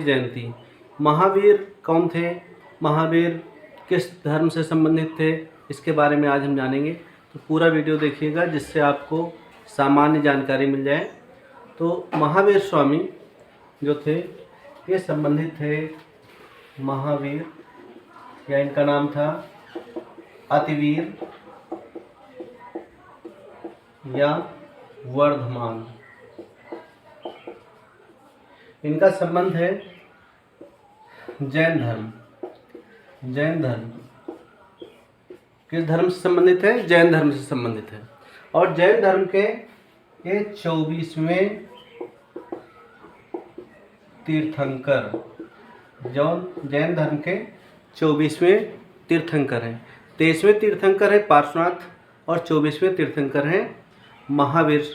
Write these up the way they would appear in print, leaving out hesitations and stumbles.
जयंती। महावीर कौन थे, महावीर किस धर्म से संबंधित थे, इसके बारे में आज हम जानेंगे। तो पूरा वीडियो देखिएगा जिससे आपको सामान्य जानकारी मिल जाए। तो महावीर स्वामी जो थे ये संबंधित थे महावीर, या इनका नाम था अतिवीर या वर्धमान। इनका संबंध है जैन धर्म। जैन धर्म किस धर्म से संबंधित है? जैन धर्म से संबंधित है। और जैन धर्म के ये 24वें तीर्थंकर, जैन धर्म के 24वें तीर्थंकर हैं। 23वें तीर्थंकर है पार्श्वनाथ और 24वें तीर्थंकर हैं महावीर।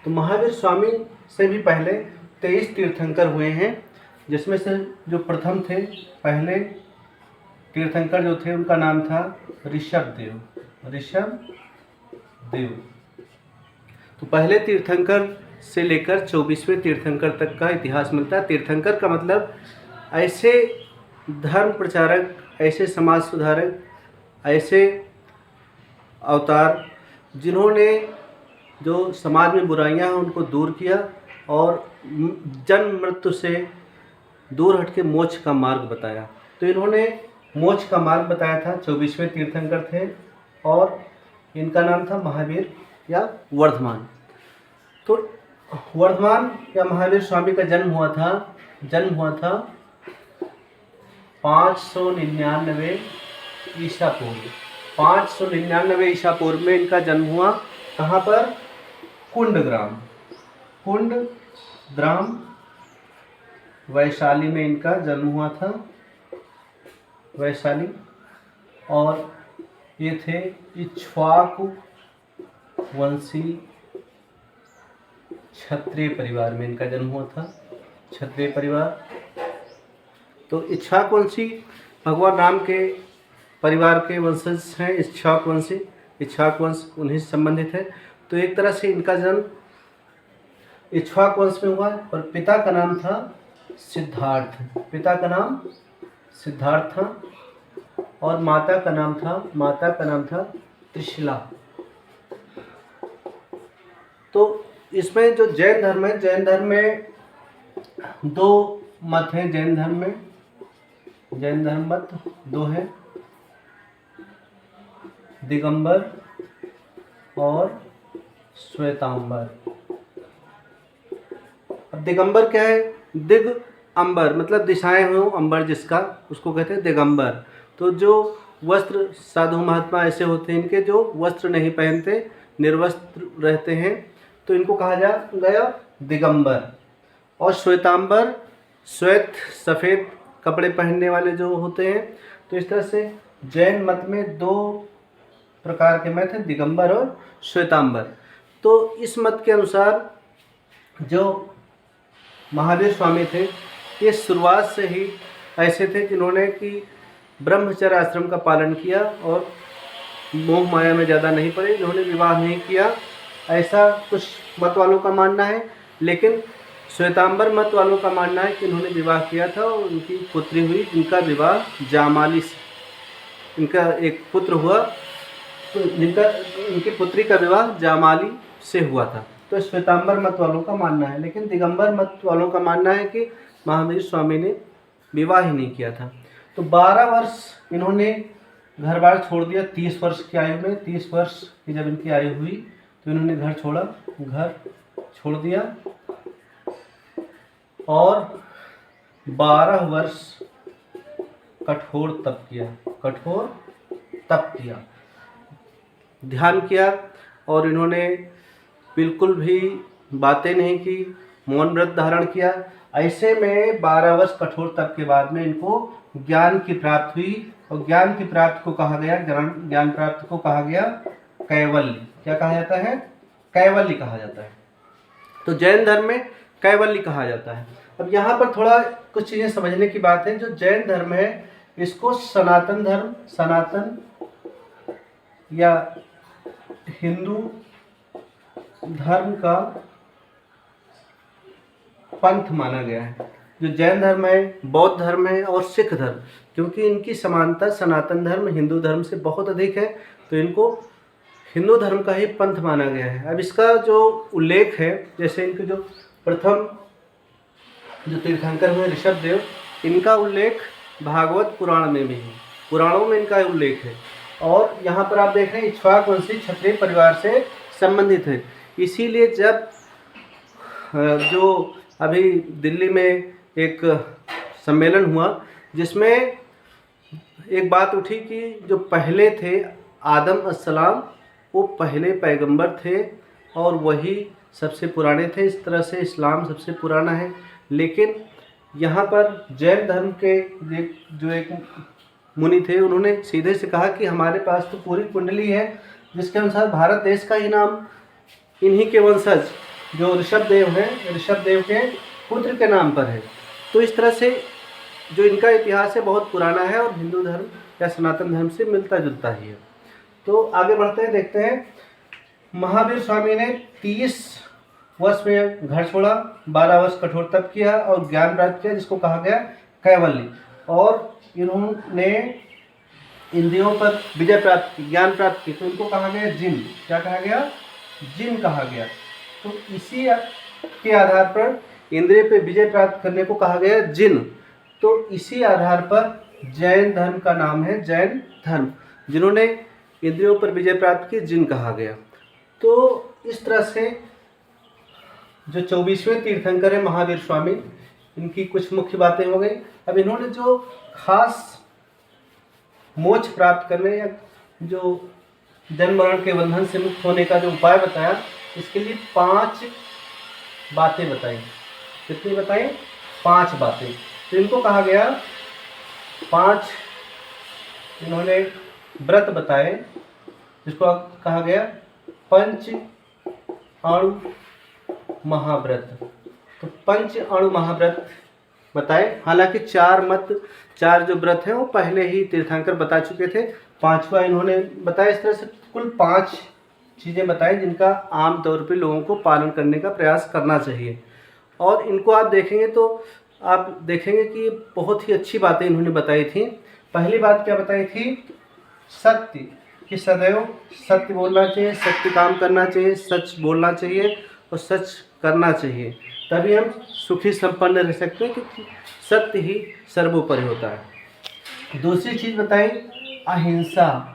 तो महावीर स्वामी से भी पहले 23 तीर्थंकर हुए हैं, जिसमें से जो प्रथम थे पहले तीर्थंकर जो थे उनका नाम था ऋषभदेव। तो पहले तीर्थंकर से लेकर 24वें तीर्थंकर तक का इतिहास मिलता है। तीर्थंकर का मतलब ऐसे धर्म प्रचारक, ऐसे समाज सुधारक, ऐसे अवतार जिन्होंने जो समाज में बुराइयां हैं उनको दूर किया और जन्म मृत्यु से दूर हट के मोक्ष का मार्ग बताया। तो इन्होंने मोक्ष का मार्ग बताया था, 24वें तीर्थंकर थे और इनका नाम था महावीर या वर्धमान। तो वर्धमान या महावीर स्वामी का जन्म हुआ था 599 ईसा पूर्व। 599 ईसा पूर्व में इनका जन्म हुआ। कहाँ पर? कुंडग्राम वैशाली में इनका जन्म हुआ था। वैशाली। और ये थे इक्ष्वाकु वंशी क्षत्रिय परिवार में इनका जन्म हुआ था। क्षत्रिय परिवार। तो इक्ष्वाकुवंशी भगवान राम के परिवार के वंशज हैं। इक्ष्वाकुवंशी, इक्ष्वाकुवंश उन्हीं से संबंधित है। तो एक तरह से इनका जन्म इक्ष्वाकुवंश में हुआ और पिता का नाम था सिद्धार्थ। पिता का नाम सिद्धार्थ था और माता का नाम था त्रिशिला। तो इसमें जो जैन धर्म है, जैन धर्म में दो मत हैं। जैन धर्म मत दो है, दिगंबर और श्वेतांबर। अब दिगंबर क्या है? दिग अंबर मतलब दिशाएं हो अंबर जिसका, उसको कहते हैं दिगंबर। तो जो वस्त्र, साधु महात्मा ऐसे होते हैं इनके जो वस्त्र नहीं पहनते, निर्वस्त्र रहते हैं, तो इनको कहा गया दिगंबर। और श्वेतांबर, श्वेत सफ़ेद कपड़े पहनने वाले जो होते हैं। तो इस तरह से जैन मत में दो प्रकार के मत हैं, दिगंबर और श्वेतांबर। तो इस मत के अनुसार जो महावीर स्वामी थे ये शुरुआत से ही ऐसे थे जिन्होंने कि ब्रह्मचर्य आश्रम का पालन किया और मोह माया में ज़्यादा नहीं पड़े, इन्होंने विवाह नहीं किया, ऐसा कुछ मत वालों का मानना है। लेकिन श्वेतांबर मत वालों का मानना है कि इन्होंने विवाह किया था और उनकी पुत्री हुई, जिनका विवाह जामाली से, इनका एक पुत्र हुआ, तो इनकी पुत्री का विवाह जामाली से हुआ था। तो श्वेतांबर मत वालों का मानना है। लेकिन दिगंबर मत वालों का मानना है कि महावीर स्वामी ने विवाह ही नहीं किया था। तो 12 वर्ष इन्होंने घर बार छोड़ दिया। 30 वर्ष की आयु में, 30 वर्ष की जब इनकी आयु हुई तो इन्होंने घर छोड़ दिया और 12 वर्ष कठोर तप किया, ध्यान किया और इन्होंने बिल्कुल भी बातें नहीं की, मौन व्रत धारण किया। ऐसे में 12 वर्ष कठोर तप के बाद में इनको ज्ञान की प्राप्ति हुई और ज्ञान प्राप्ति को कहा गया कैवल्य। क्या कहा जाता है? कैवल्य कहा जाता है। तो जैन धर्म में कैवल्य कहा जाता है। अब यहाँ पर थोड़ा कुछ चीज़ें समझने की बात है। जो जैन धर्म है इसको सनातन या हिंदू धर्म का पंथ माना गया है। जो जैन धर्म है, बौद्ध धर्म है और सिख धर्म, क्योंकि इनकी समानता सनातन धर्म हिंदू धर्म से बहुत अधिक है, तो इनको हिंदू धर्म का ही पंथ माना गया है। अब इसका जो उल्लेख है, जैसे इनके जो प्रथम जो तीर्थंकर हुए ऋषभदेव, इनका उल्लेख भागवत पुराण में भी है, पुराणों में इनका उल्लेख है। और यहाँ पर आप देख रहे हैं इक्ष्वाक वंशी क्षत्रिय परिवार से संबंधित है। इसीलिए जब जो अभी दिल्ली में एक सम्मेलन हुआ जिसमें एक बात उठी कि जो पहले थे आदम अस्सलाम, वो पहले पैगंबर थे और वही सबसे पुराने थे। इस तरह से इस्लाम सबसे पुराना है। लेकिन यहाँ पर जैन धर्म के जो एक मुनि थे, उन्होंने सीधे से कहा कि हमारे पास तो पूरी कुंडली है जिसके अनुसार भारत देश का ही नाम इन्हीं के वंशज जो ऋषभदेव हैं, ऋषभदेव के पुत्र के नाम पर है। तो इस तरह से जो इनका इतिहास है बहुत पुराना है और हिंदू धर्म या सनातन धर्म से मिलता जुलता ही है। तो आगे बढ़ते हैं, देखते हैं। महावीर स्वामी ने 30 वर्ष में घर छोड़ा, 12 वर्ष कठोर तप किया और ज्ञान प्राप्त किया जिसको कहा गया कैवल्य। और इन्होंने इंद्रियों पर विजय प्राप्त की, ज्ञान प्राप्त की, तो इनको कहा गया जिन। क्या कहा गया? जिन कहा गया। तो इसी के आधार पर इंद्रिय पे विजय प्राप्त करने को कहा गया जिन। तो इसी आधार पर जैन धर्म का नाम है जैन धर्म, जिन्होंने इंद्रियों पर विजय प्राप्त की, जिन कहा गया। तो इस तरह से जो 24वें तीर्थंकर है महावीर स्वामी, इनकी कुछ मुख्य बातें हो गई। अब इन्होंने जो खास मोक्ष प्राप्त करने या जो जन्म मरण के बंधन से मुक्त होने का जो उपाय बताया, इसके लिए 5 बातें बताई। कितनी बताई? 5 बातें। तो इनको कहा गया 5 इन्होंने व्रत बताए जिसको कहा गया पंच अणु महाव्रत। तो पंच अणु महाव्रत बताए। हालांकि 4 जो व्रत हैं वो पहले ही तीर्थंकर बता चुके थे, 5वां इन्होंने बताया। इस तरह से कुल 5 चीज़ें बताई जिनका आमतौर पे लोगों को पालन करने का प्रयास करना चाहिए। और इनको आप देखेंगे तो आप देखेंगे कि बहुत ही अच्छी बातें इन्होंने बताई थी। पहली बात क्या बताई थी? सत्य, कि सदैव सत्य बोलना चाहिए, सत्य काम करना चाहिए, सच बोलना चाहिए और सच करना चाहिए, तभी हम सुखी संपन्न रह सकते हैं, क्योंकि सत्य ही सर्वोपरि होता है। दूसरी चीज़ बताई अहिंसा।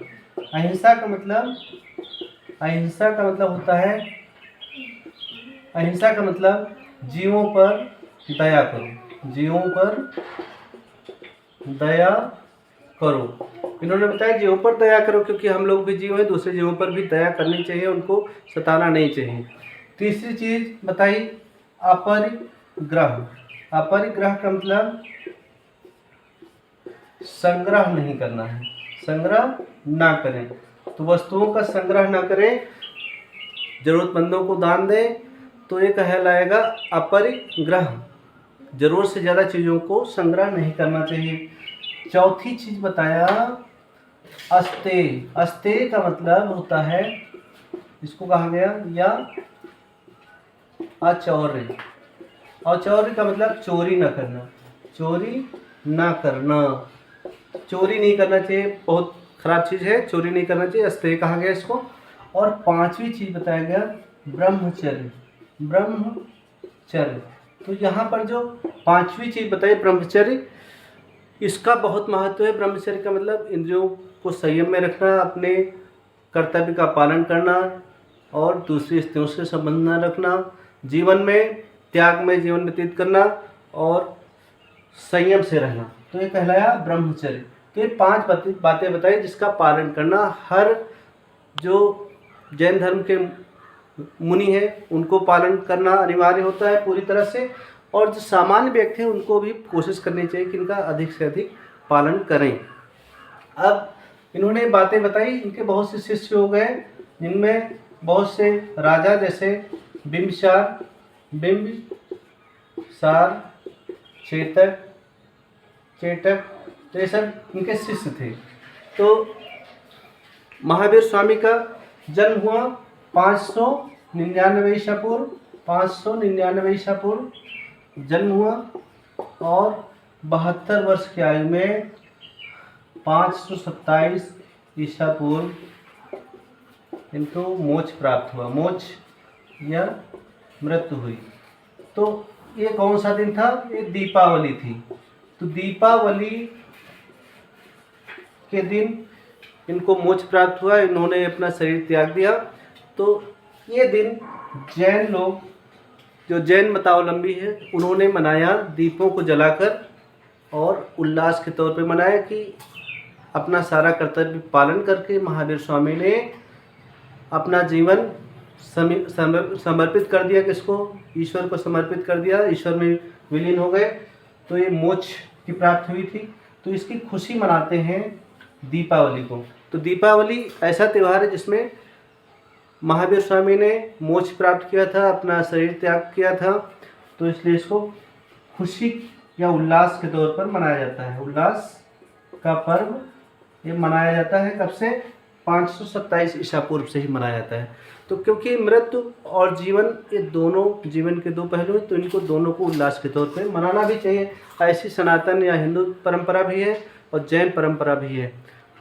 अहिंसा का मतलब होता है, अहिंसा का मतलब जीवों पर दया करो, जीवों पर दया करो। इन्होंने बताया जीवों पर दया करो, क्योंकि हम लोग भी जीव हैं, दूसरे जीवों पर भी दया करनी चाहिए, उनको सताना नहीं चाहिए। तीसरी चीज़ बताई अपरिग्रह। अपरिग्रह का मतलब संग्रह नहीं करना है, संग्रह ना करें। तो वस्तुओं का संग्रह ना करें, जरूरतमंदों को दान दें, तो ये कहलाएगा अपरिग्रह। जरूरत से ज़्यादा चीज़ों को संग्रह नहीं करना चाहिए। चौथी चीज़ बताया अस्तेय। अस्तेय का मतलब होता है, इसको कहा गया या अचौर्य। अचौर्य का मतलब चोरी ना करना, चोरी ना करना, चोरी नहीं करना चाहिए, बहुत खराब चीज़ है, चोरी नहीं करना चाहिए, अस्तेय कहा गया इसको। और 5वीं चीज़ बताया गया ब्रह्मचर्य। ब्रह्मचर्य, तो यहाँ पर जो 5वीं चीज़ बताई ब्रह्मचर्य, इसका बहुत महत्व है। ब्रह्मचर्य का मतलब इंद्रियों को संयम में रखना, अपने कर्तव्य का पालन करना और दूसरी स्त्रियों से संबंध न रखना, जीवन में त्याग में जीवन व्यतीत करना और संयम से रहना, तो ये कहलाया ब्रह्मचर्य। तो ये 5 बातें बताई जिसका पालन करना हर जो जैन धर्म के मुनि हैं उनको पालन करना अनिवार्य होता है पूरी तरह से, और जो सामान्य व्यक्ति हैं उनको भी कोशिश करनी चाहिए कि इनका अधिक से अधिक पालन करें। अब इन्होंने बातें बताई, इनके बहुत से शिष्य हो गए, जिनमें बहुत से राजा जैसे बिंबिसार, चेतक, तो ये सब इनके शिष्य थे। तो महावीर स्वामी का जन्म हुआ 599 ईसा पूर्व, 599 ईसा पूर्व जन्म हुआ। और 72 वर्ष की आयु में 527 ईसा पूर्व इनको मोक्ष प्राप्त हुआ, मोक्ष या मृत्यु हुई। तो ये कौन सा दिन था? ये दीपावली थी। तो दीपावली के दिन इनको मोक्ष प्राप्त हुआ, इन्होंने अपना शरीर त्याग दिया। तो ये दिन जैन लोग, जो जैन मतावलंबी है, उन्होंने मनाया दीपों को जलाकर और उल्लास के तौर पे मनाया कि अपना सारा कर्तव्य पालन करके महावीर स्वामी ने अपना जीवन समर्पित कर दिया। किसको? ईश्वर को समर्पित कर दिया, ईश्वर में विलीन हो गए। तो ये मोक्ष की प्राप्ति हुई थी। तो इसकी खुशी मनाते हैं दीपावली को। तो दीपावली ऐसा त्यौहार है जिसमें महावीर स्वामी ने मोक्ष प्राप्त किया था, अपना शरीर त्याग किया था। तो इसलिए इसको खुशी या उल्लास के तौर पर मनाया जाता है। उल्लास का पर्व ये मनाया जाता है कब से? 527 ईसा पूर्व से ही मनाया जाता है। तो क्योंकि मृत्यु और जीवन, ये दोनों जीवन के दो पहलू हैं, तो इनको दोनों को उल्लास के तौर पे मनाना भी चाहिए। ऐसी सनातन या हिंदू परंपरा भी है और जैन परंपरा भी है।